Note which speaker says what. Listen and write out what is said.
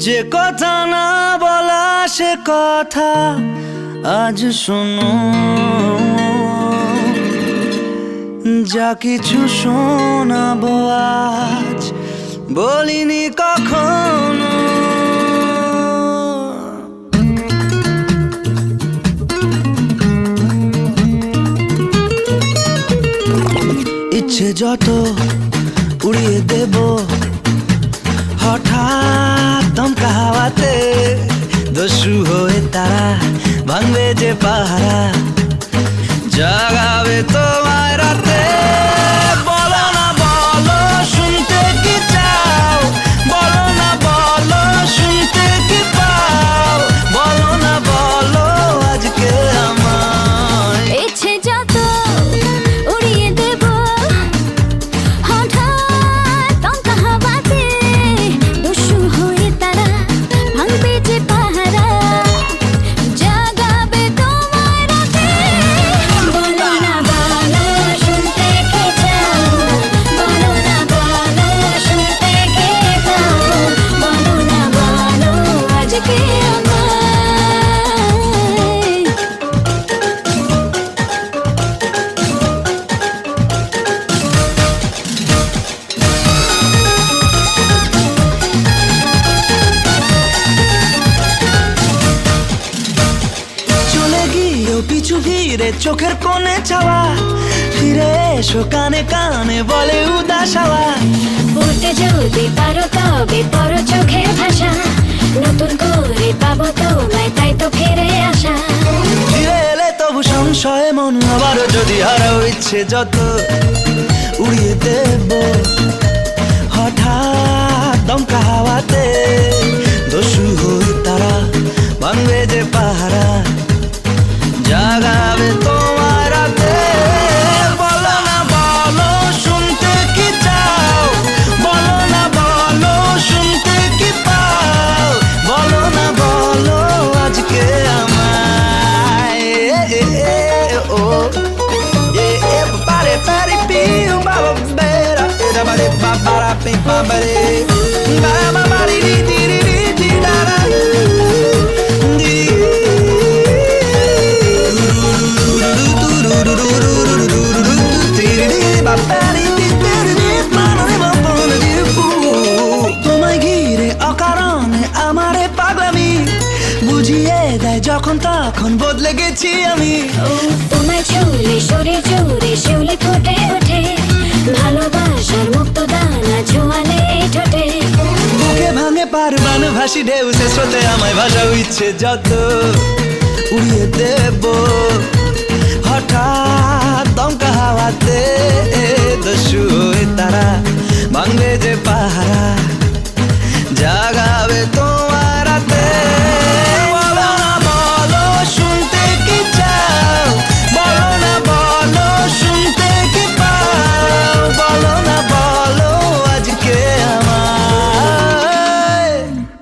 Speaker 1: যে কথা না বলা সে কথা আজ শোনো, যা কিছু শোনাবো আজ বলিনি কখনো। ইচ্ছে যত উড়িয়ে দেব হঠাৎ দমকা হাওয়াতে, দস্যু হয়ে তারা ভাঙবে যে পাহারা, জাগাবে তোমায় রাতে। বলো না বলো শুনতে কি চাও, বলো না বলো শুনতে কি পাও, বলো না বলো আজকে আমায়।
Speaker 2: ইচ্ছে যত উড়িয়ে দেব হঠাৎ দমকা হাওয়াতে, দস্যু হয়ে তারা ভাঙবে যে পাহারা, জাগাবে তোমায় রাতে। বলো না বলো শুনতে কি চাও, বলো না বলো শুনতে কি পাও, বলো না বলো আজকে আমায়।
Speaker 1: চলে গিয়েও পিছু ফিরে চোখের কোণে চাওয়া, ফিরে এসো কানে কানে বলে উদাস হাওয়া।
Speaker 2: বলতে যদি পারো তবে পরো চোখের ভাষা, নতুন করে পাবো তোমায় তাই তো ফিরে আসা।
Speaker 1: ফিরে এলে তবু সংশয়ে মন আবারও যদি হারাও, ইচ্ছে যত উড়িয়ে দেব হঠাৎ দমকা হাওয়াতে, দস্যু হয়ে তারা ভাঙবে যে পাহারা, জাগাবে তোমার রাতে। বলো না বলো শুনতে কি চাও, বলো না বলো শুনতে কি পাও, বলো না বলো আজকে আমায়। ও বারে বারে পিউ বাবা বেরা এরা বারে বাবারা পে বাবারে বাবা বারে রি রি রি রি রি দারা দি তোমায় ঘিরে অকারণে আমারে পাগলামি বুঝিয়ে দেয় যখন তখন বদলে গেছি আমি।
Speaker 2: তোমায় ছুলে শরীর জুড়ে শিউলি ফুটে ওঠে, ভালোবাসার মুক্ত দানা ছোঁয়ালে এই ঠোঁটে।
Speaker 1: বুকে ভাঙে পারবান ভাসি ঢেউ সে স্রোতে আমায় ভাসাও, ইচ্ছে যত উড়িয়ে দেব হঠাৎ দমকা হাওয়াতে, দস্যু হয়ে তারা ভাঙবে যে পাহারা, জাগাবে তো